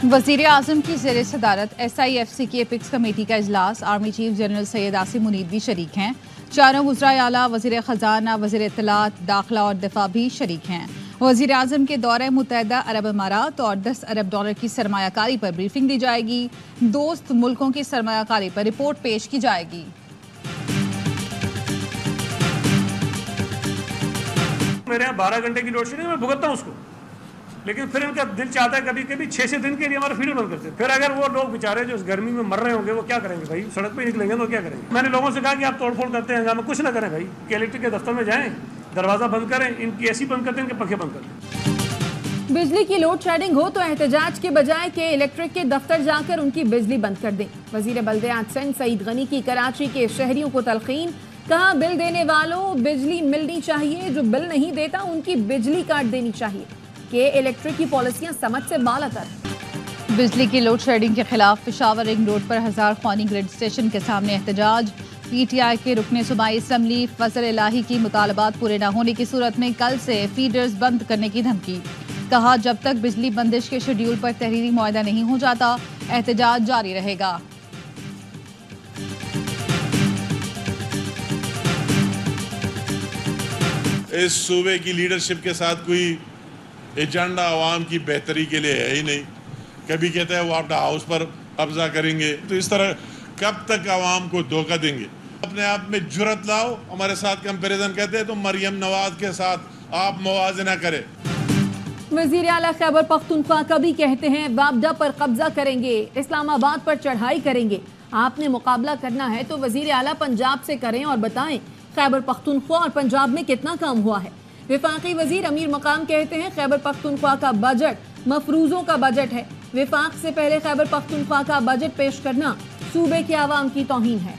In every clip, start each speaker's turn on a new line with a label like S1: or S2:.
S1: वज़ीर आज़म की ज़ेर सदारत SIFC की एपिक्स कमेटी का इजलास। Army chief general Syed Asim Munir भी शरीक हैं। चारों वज़राए आला, वज़ीर ख़जाना, वज़ीर इत्तलात, दाखिला और दिफा भी शरीक हैं। वज़ीर आज़म के दौरे मुत्तहदा अरब अमारात और $10 अरब की सरमायाकारी पर ब्रीफिंग दी जाएगी। दोस्त मुल्कों की सरमायाकारी पर रिपोर्ट पेश की जाएगी।
S2: मेरे यहाँ 12 घंटे की लोड शेडिंग मैं भुगतता हूँ उसको, लेकिन फिर इनका दिल चाहता है कभी कभी 6 दिन के लिए हमारा फीडर बंद करते हैं। फिर अगर वो लोग बेचारे जो इस गर्मी में मर रहे होंगे वो क्या करेंगे भाई? सड़क पे निकलेंगे तो क्या करेंगे? मैंने लोगों से कहा कि आप तोड़फोड़ करते हैं, हंगामा कुछ ना करें भाई, कि इलेक्ट्रिक के दफ्तर में जाएं, दरवाजा बंद करें, इनकी एसी बंद करते हैं, इनके पंखे बंद करते हैं।
S3: बिजली की लोड शेडिंग हो तो एहतजाज के बजाय के इलेक्ट्रिक के दफ्तर जाकर उनकी बिजली बंद कर दें। वजीर बल्दियात सिंध सईद गनी की कराची के शहरियों को तलकीन। कहा, बिल देने वालों बिजली मिलनी चाहिए, जो बिल नहीं देता उनकी बिजली काट देनी चाहिए। कि इलेक्ट्रिक की पॉलिसियां समझ से बालातर।
S1: बिजली की लोड शेडिंग के खिलाफ पेशावर रिंग रोड पर हजार ख्वानी ग्रिड स्टेशन के सामने एहतजाज। PTI के रुकने सूबाई असम्बली फजल इलाही की मुतालबात पूरे न होने की सूरत में कल से फीडर्स बंद करने की धमकी। कहा, जब तक बिजली बंदिश के शेड्यूल पर तहरीरी मुआहदा नहीं हो जाता एहतजाज जारी रहेगा।
S4: इस सूबे की लीडरशिप के साथ कोई एजेंडा आवाम की बेहतरी के लिए है ही नहीं। कभी कहते हैं वो अपना हाउस पर कब्जा करेंगे, तो इस तरह कब तक आवाम को धोखा देंगे? अपने आप में जुर्रत लाओ, हमारे साथ कंपैरिजन कहते हैं तो मरियम नवाज के साथ आप मुवाजना करें।
S3: वज़ीर आला खैबर पख्तूनख्वा कभी कहते हैं वापडा पर कब्जा करेंगे, इस्लामाबाद पर चढ़ाई करेंगे। आपने मुकाबला करना है तो वज़ीर आला पंजाब से करें और बताएं खैबर पख्तूनख्वा और पंजाब में कितना काम हुआ है। विफाकी वजीर अमीर मकाम कहते हैं खैबर पख्तूनख्वा का बजट मफरूजों का बजट है। विफाक से पहले खैबर पख्तूनख्वा का बजट पेश करना सूबे के आवाम की तौहीन है।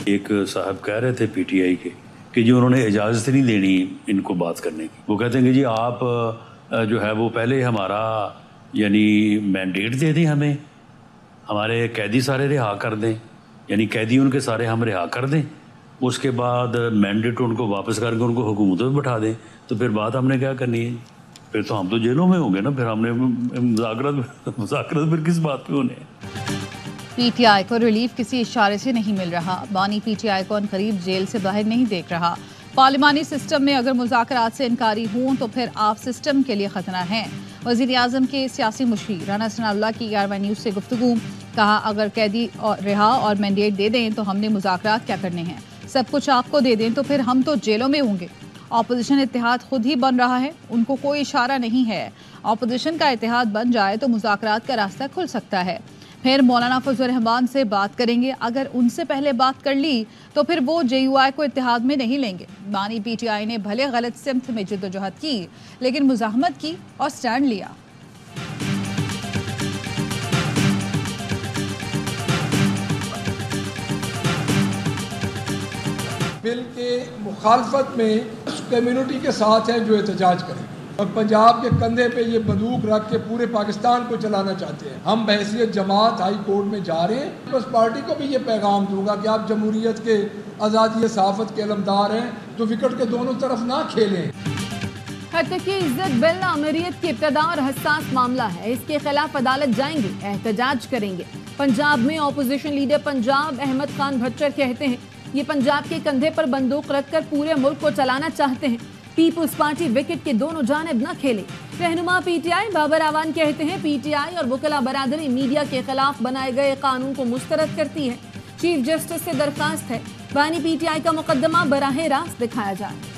S5: एक साहब कह रहे थे PTI के कि जी उन्होंने इजाज़त नहीं देनी इनको बात करने की। वो कहते हैं कि जी आप जो है वो पहले हमारा यानी मैंडेट दे दें, हमें हमारे कैदी सारे रिहा कर दें, यानी कैदी उनके सारे हम रिहा कर दें, उसके बाद मैंडेट उनको वापस करके उनको हुकूमतों में बैठा दें, तो फिर बात हमने क्या करनी है? फिर तो हम तो जेलों में होंगे ना, फिर हमने मुज़ाकरत फिर किस बात पे होने हैं?
S1: PTI को रिलीफ किसी इशारे से नहीं मिल रहा। बानी PTI को अनकरीब जेल से बाहर नहीं देख रहा। पार्लिमानी सिस्टम में अगर मुज़ाकरात से इनकारी हों तो फिर आप सिस्टम के लिए खतरा हैं। वज़ीर आज़म के सियासी मुशीर राना सनाउल्लाह की ERY न्यूज़ से गुफ्तगू। कहा, अगर कैदी और रिहा और मैंडेट दे दें तो हमने मुज़ाकरात क्या करने हैं? सब कुछ आपको दे दें तो फिर हम तो जेलों में होंगे। ऑपोजिशन इत्तेहाद खुद ही बन रहा है, उनको कोई इशारा नहीं है। ऑपोजिशन का इत्तेहाद बन जाए तो मुज़ाकरात का रास्ता खुल सकता है। फिर मौलाना फजल रहमान से बात करेंगे। अगर उनसे पहले बात कर ली तो फिर वो JUI को इत्तेहाद में नहीं लेंगे। बानी PTI ने भले गलत सिमत में जद्दोजहद की, लेकिन मुज़ाहमत की और स्टैंड लिया।
S6: बिल के मुखालफत में उस कम्युनिटी के साथ हैं जो एहतजाज करें और पंजाब के कंधे पे ये बंदूक रख के पूरे पाकिस्तान को चलाना चाहते हैं। हम बहैसियत जमात हाई कोर्ट में जा रहे हैं। पीपल्स पार्टी को भी ये पैगाम दूंगा कि आप जमहूरियत के आज़ादी सहाफ़त के अलमदार हैं, तो विकेट के दोनों तरफ ना खेलें।
S3: हत्या इज्जत बिल अमीरियत की इब्तदा और हसास मामला है, इसके खिलाफ अदालत जाएंगे, एहतजाज करेंगे। पंजाब में अपोजिशन लीडर पंजाब अहमद खान भच्चर कहते हैं ये पंजाब के कंधे पर बंदूक रखकर पूरे मुल्क को चलाना चाहते हैं। पीपुल्स पार्टी विकेट के दोनों जानिब न खेले। रहनुमा PTI बाबर आवान कहते हैं PTI और वकला बरादरी मीडिया के खिलाफ बनाए गए कानून को मुस्तरद करती है। चीफ जस्टिस से दरखास्त है बानी PTI का मुकदमा बराह रास्त दिखाया जाए।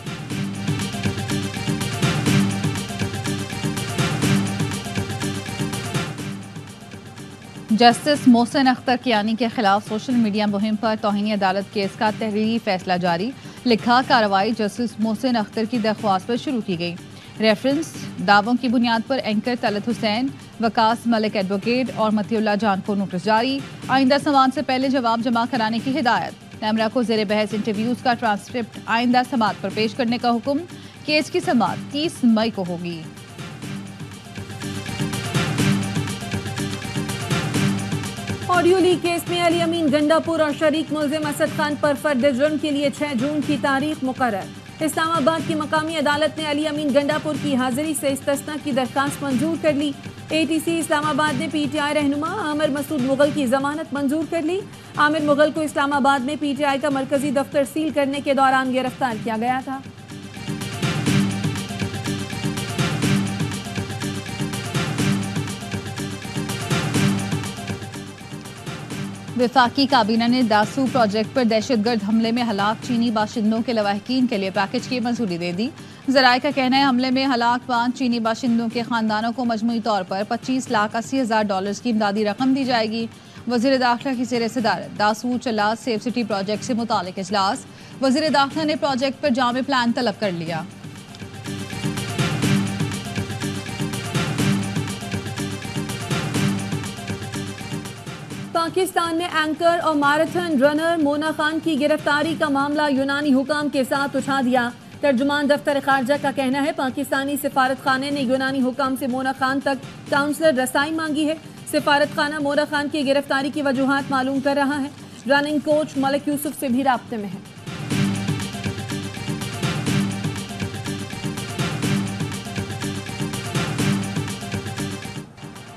S1: जस्टिस मोहसिन अख्तर कियानी के खिलाफ सोशल मीडिया मुहिम पर तौहीन अदालत केस का तहरीरी फैसला जारी। लिखा, कार्रवाई जस्टिस मोहसिन अख्तर की दरख्वास्त पर शुरू की गई। रेफरेंस दावों की बुनियाद पर एंकर तलत हुसैन, वकास मलिक एडवोकेट और मतीउल्लाह जान को नोटिस जारी। आइंदा समाअत से पहले जवाब जमा कराने की हिदायत। कैमरा को ज़ेरे बहस इंटरव्यूज का ट्रांसक्रिप्ट आइंदा समाअत पर पेश करने का हुक्म। केस की समाअत 30 मई को होगी।
S3: ऑडियो लीक केस में अली अमीन गंडापुर और शरीक मुल्जिम असद खान पर फर्द जुर्म के लिए 6 जून की तारीख मुकर्रर। इस्लामाबाद की मकामी अदालत ने अली अमीन गंडापुर की हाजिरी से इस्तिस्ना की दरखास्त मंजूर कर ली। ATC इस्लामाबाद ने PTI रहनुमा आमिर मसूद मुगल की जमानत मंजूर कर ली। आमिर मुगल को इस्लामाबाद में PTI का मरकजी दफ्तर सील करने के दौरान गिरफ्तार किया गया था।
S1: वफाकी काबीना ने दासू प्रोजेक्ट पर दहशतगर्द हमले में हलाक चीनी बाशिंदों के लवाहिकीन के लिए पैकेज की मंजूरी दे दी। ज़राए का कहना है हमले में हलाक 5 चीनी बाशिंदों के खानदानों को मजमूई तौर पर $25,80,000 की इमदादी रकम दी जाएगी। वज़ीर दाखिला की ज़ेर सदारत Dasu Chilas safe city project से मुतालिक इजलास। वज़ीर दाखिला ने प्रोजेक्ट पर जामे प्लान तलब कर लिया।
S3: पाकिस्तान ने एंकर और मैराथन रनर मोना खान की गिरफ्तारी का मामला यूनानी हुकाम के साथ उठा दिया। तर्जुमान दफ्तर खारजा का कहना है पाकिस्तानी सिफारत खाने ने यूनानी हुकाम से मोना खान तक काउंसलर रसाई मांगी है। सिफारत खाना मोना खान की गिरफ्तारी की वजूहात मालूम कर रहा है। रनिंग कोच मलिक यूसुफ से भी राब्ते में है।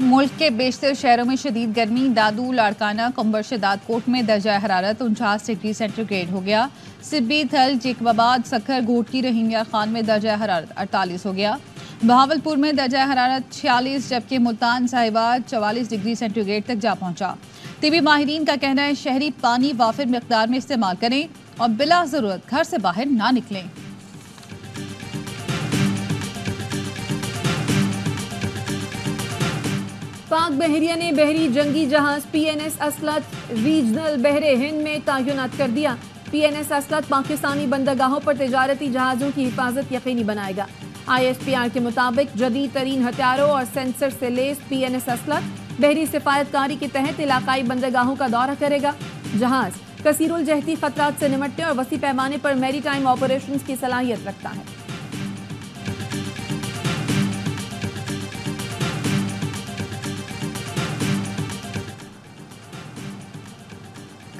S1: मुल्क के बेशतर शहरों में शदीद गर्मी। दादू, लाड़काना, कंबर शदाद कोट में दर्जा हरारत 49 डिग्री सेंटीग्रेड हो गया। सिब्बी, थल, जेकबाबाद, सखर, घोटकी, रहीमिया खान में दर्जा हरारत 48 हो गया। बहावलपुर में दर्जा हरारत 46 जबकि मुल्तान साहिबाद 44 डिग्री सेंटीग्रेड तक जा पहुंचा। तिबी माहिरीन का कहना है शहरी पानी वाफिर मिकदार में इस्तेमाल करें और बिला ज़रूरत घर से बाहर ना निकलें।
S3: पाक बहरिया ने बहरी जंगी जहाज PNS असलत रीजनल बहरे हिंद में तैनात कर दिया। PNS असलत पाकिस्तानी बंदरगाहों पर तिजारती जहाज़ों की हिफाजत यकीनी बनाएगा। ISPR के मुताबिक जदीद तरीन हथियारों और सेंसर से लेस PNS असलत बहरी सिफारतकारी के तहत इलाकाई बंदरगाहों का दौरा करेगा। जहाज कसीरुल जहती खतरात से निमटने और वसी पैमाने पर मैरी टाइम ऑपरेशन की सलाहियत रखता है।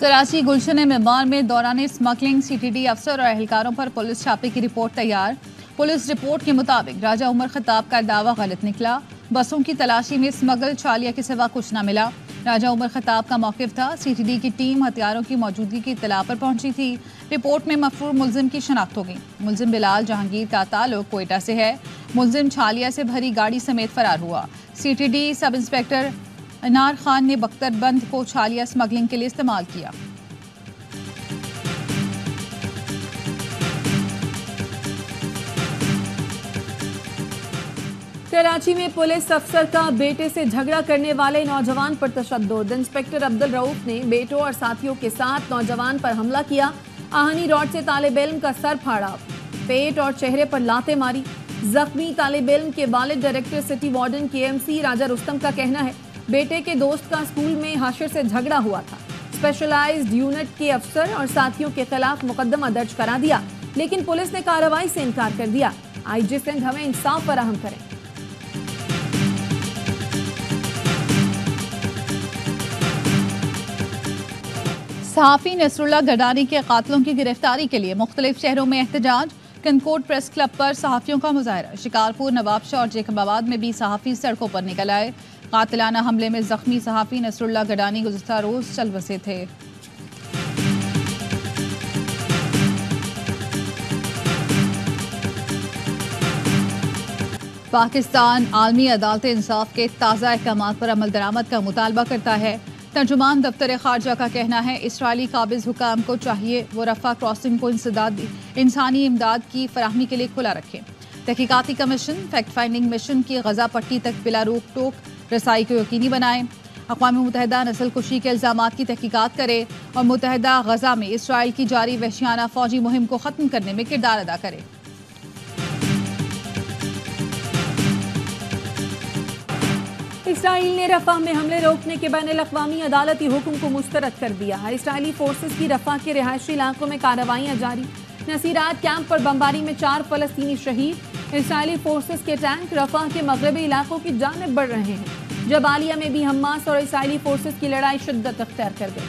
S1: कराची गुलशन मेमार में दौरान स्मगलिंग CTD अफसर और एहलकारों पर पुलिस छापे की रिपोर्ट तैयार। पुलिस रिपोर्ट के मुताबिक राजा उमर खताब का दावा गलत निकला। बसों की तलाशी में स्मगल छालिया के सिवा कुछ न मिला। राजा उमर खताब का मौक़िफ़ था। CTD की टीम हथियारों की मौजूदगी की इत्तला पर पहुंची थी। रिपोर्ट में मफरूर मुलजिम की शनाख्त हो गई। मुलजिम बिलाल जहांगीर का ताल्लुक कोयटा से है। मुलजिम छालिया से भरी गाड़ी समेत फरार हुआ। CTD सब इंस्पेक्टर अनार खान ने बख्तरबंद को छालिया स्मगलिंग के लिए इस्तेमाल किया।
S3: कराची में पुलिस अफसर का बेटे से झगड़ा करने वाले नौजवान पर तशद्दुद। इंस्पेक्टर अब्दुल रऊफ ने बेटों और साथियों के साथ नौजवान पर हमला किया। आहनी रॉड से तालिब इल्म का सर फाड़ा, पेट और चेहरे पर लातें मारी। जख्मी तालिब इल्म के वालिद डायरेक्टर सिटी वार्डन KMC राजा रुस्तम का कहना है बेटे के दोस्त का स्कूल में हाशिर से झगड़ा हुआ था। स्पेशलाइज्ड यूनिट के अफसर और साथियों के खिलाफ मुकदमा दर्ज करा दिया, लेकिन पुलिस ने कार्रवाई से इनकार कर दिया। IG सिंध हमें इंसाफ फराहम करें।
S1: सहाफ़ी नसरुल्लाह गडानी के कातिलों की गिरफ्तारी के लिए मुख्तलिफ शहरों में एहतजाज। कनकोट प्रेस क्लब पर सहाफ़ियों का मुजाहरा। शिकारपुर, नवाबशाह और जेकबाबाद में भी सहाफ़ी सड़कों पर निकल आए। कातिलाना हमले में जख्मी सहाफ़ी नसरुल्लाह गडानी गुज़िश्ता रोज़ चल बसे थे। पाकिस्तान आलमी अदालत इंसाफ के ताज़ा अहकामात पर अमल दरामद का मुतालबा करता है। तर्जुमान दफ्तर खारजा का कहना है इसराइली काबिज हुकाम को चाहिए वो रफ़ा क्रॉसिंग को इंसानी इमदाद की फराहमी के लिए खुला रखें। तहकीकाती कमीशन फैक्ट फाइंडिंग मिशन की गजा पट्टी तक बिला रोक टोक रसाई को यकीनी बनाएं। अक़वाम मुत्तहिदा नस्ल कुशी के इल्ज़ामात की तहकीकात करे और मुत्तहिदा गजा में इसराइल की जारी वहशियाना फौजी मुहिम को ख़त्म करने में किरदार अदा करे।
S3: इसराइल ने रफ़ा में हमले रोकने के बैनुल-अक़वामी अदालती हुक्म को मुस्तरद कर दिया। इसराइली फोर्सेस की रफ़ा के रिहायशी इलाकों में कार्रवाइयाँ जारी। नसीरात कैंप पर बमबारी में 4 फ़लस्तीनी शहीद। इसराइली फोर्सेस के टैंक रफ़ा के मगरबी इलाकों की जानिब बढ़ रहे हैं। जबालिया में भी हमास और इसराइली फोर्सेस की लड़ाई शिद्दत अख्तियार कर गई।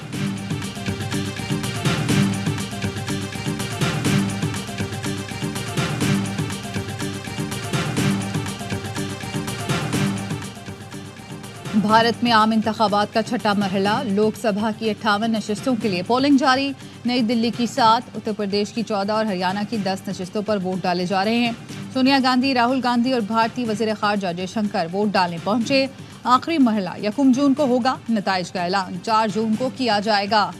S1: भारत में आम इंतखाबात का छठा मरहला, लोकसभा की 58 नशिस्तों के लिए पोलिंग जारी। नई दिल्ली की 7, उत्तर प्रदेश की 14 और हरियाणा की 10 नशिस्तों पर वोट डाले जा रहे हैं। सोनिया गांधी, राहुल गांधी और भारतीय वजीर खारजा जयशंकर वोट डालने पहुंचे। आखिरी मरहला 1 जून को होगा, नताइज का ऐलान 4 जून को किया जाएगा।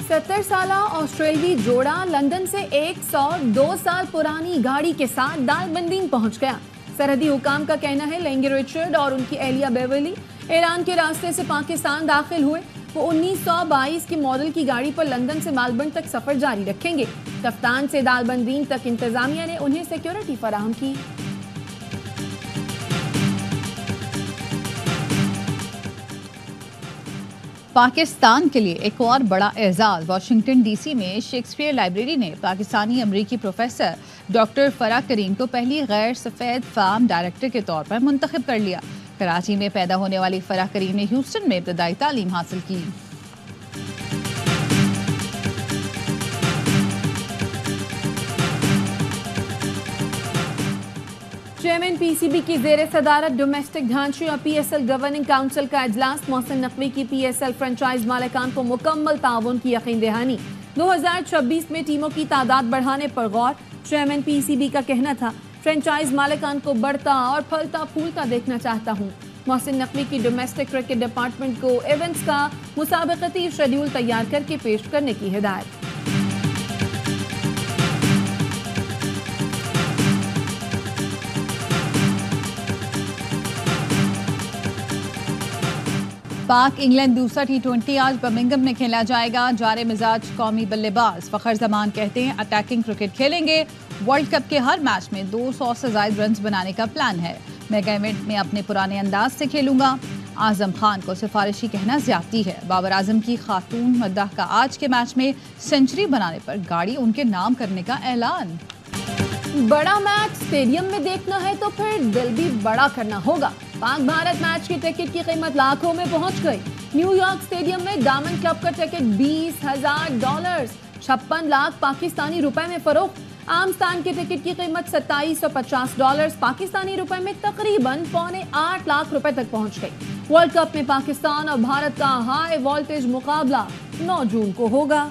S3: सत्तर साला ऑस्ट्रेलियाई जोड़ा लंदन से 102 साल पुरानी गाड़ी के साथ दालबंदीन पहुंच गया। सरहदी हुकाम का कहना है लेंगे रिचर्ड और उनकी एलिया बेवर्ली ईरान के रास्ते से पाकिस्तान दाखिल हुए। वो 1922 की मॉडल की गाड़ी पर लंदन से मेलबर्न तक सफर जारी रखेंगे। कप्तान से दालबंदीन तक इंतजामिया ने उन्हें सिक्योरिटी फराहम की।
S1: पाकिस्तान के लिए एक और बड़ा एजाज। वाशिंगटन डीसी में शेक्सपियर लाइब्रेरी ने पाकिस्तानी अमरीकी प्रोफेसर डॉक्टर फराह करीम को पहली गैर सफ़ेद फार्म डायरेक्टर के तौर पर मुंतखब कर लिया। कराची में पैदा होने वाली फराह करीम ने ह्यूस्टन में इब्तदाई तालीम हासिल की।
S3: चेयरमैन पीसीबी की जेर सदारत डोमेस्टिक ढांचे और पीएसएल गवर्निंग काउंसिल का इजलास। मोहसिन नकवी की पीएसएल फ्रेंचाइज मालिकान को मुकम्मल ताउन की यकीन दहानी। 2026 में टीमों की तादाद बढ़ाने पर गौर। चेयरमैन पीसीबी का कहना था फ्रेंचाइज मालिकान को बढ़ता और फलता फूलता देखना चाहता हूँ। मोहसिन नकवी की डोमेस्टिक क्रिकेट डिपार्टमेंट को इवेंट्स का मुसाबकती शेड्यूल तैयार करके पेश करने की हिदायत।
S1: पाक इंग्लैंड दूसरा T20 आज बर्मिंघम में खेला जाएगा। जारे मिजाज कौमी बल्लेबाज फखर जमान कहते हैं अटैकिंग क्रिकेट खेलेंगे। वर्ल्ड कप के हर मैच में 200 से ज्यादा रन बनाने का प्लान है। मेगा इवेंट में अपने पुराने अंदाज से खेलूंगा। आजम खान को सिफारिशी कहना ज्यादती है। बाबर आजम की खातून मद्दाह का आज के मैच में सेंचुरी बनाने पर गाड़ी उनके नाम करने का ऐलान।
S3: बड़ा मैच स्टेडियम में देखना है तो फिर दिल भी बड़ा करना होगा। पाक भारत मैच की टिकट की कीमत लाखों में पहुंच गई। न्यूयॉर्क स्टेडियम में डायमंड क्लब का टिकट $20,000, 56 लाख पाकिस्तानी रुपए में फरोख्त। आम स्थान के टिकट की कीमत $2750 पाकिस्तानी रुपए में तकरीबन $7.25 लाख तक पहुंच गई। वर्ल्ड कप में पाकिस्तान और भारत का हाई वोल्टेज मुकाबला 9 जून को होगा।